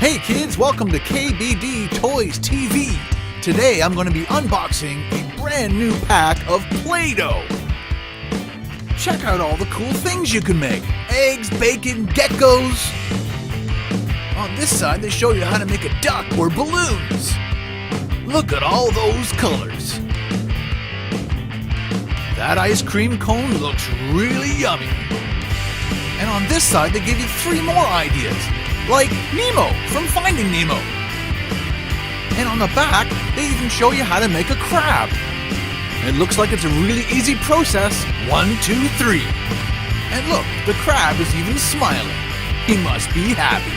Hey kids, welcome to KBD Toys TV. Today I'm going to be unboxing a brand new pack of Play-doh. Check out all the cool things you can make. Eggs, bacon, geckos. On this side they show you how to make a duck or balloons. Look at all those colors. That ice cream cone looks really yummy. And on this side they give you 3 more ideas, like Nemo from Finding Nemo. And on the back, they even show you how to make a crab. It looks like it's a really easy process. 1, 2, 3. And look, the crab is even smiling. He must be happy.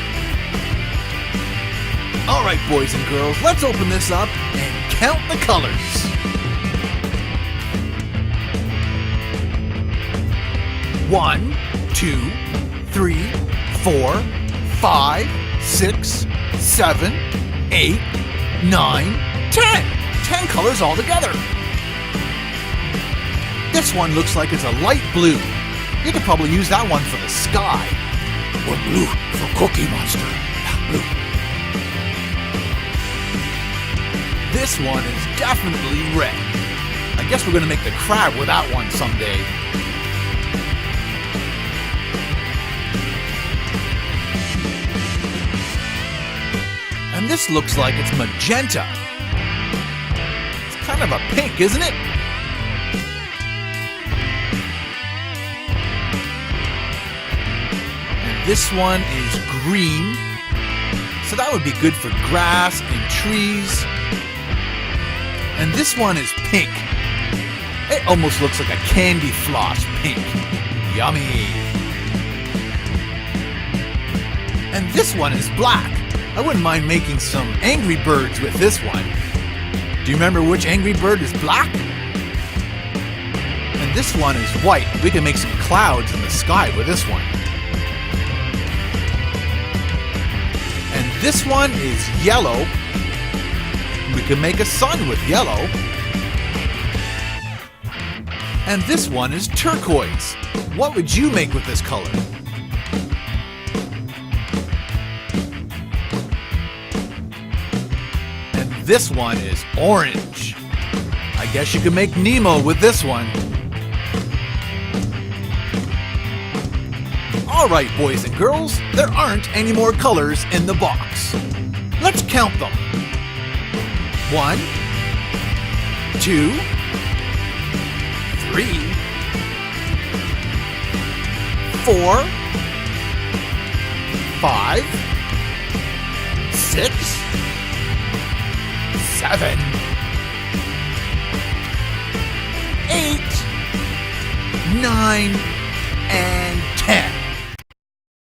Alright boys and girls, let's open this up and count the colors. 1, 2, 3, 4, 5, 6, 7, 8, 9, 10. 10 colors all together. This one looks like it's a light blue. You could probably use that one for the sky. Or blue for Cookie Monster. Blue. This one is definitely red. I guess we're gonna make the crab with that one someday. And this looks like it's magenta. It's kind of a pink, isn't it? And this one is green. So that would be good for grass and trees. And this one is pink. It almost looks like a candy floss pink. Yummy. And this one is black. I wouldn't mind making some Angry Birds with this one. Do you remember which Angry Bird is black? And this one is white. We can make some clouds in the sky with this one. And this one is yellow. We can make a sun with yellow. And this one is turquoise. What would you make with this color? This one is orange. I guess you could make Nemo with this one. Alright boys and girls, there aren't any more colors in the box. Let's count them. 1, 2, 3, 4, 5, 6, 7, 8, 9, and 10.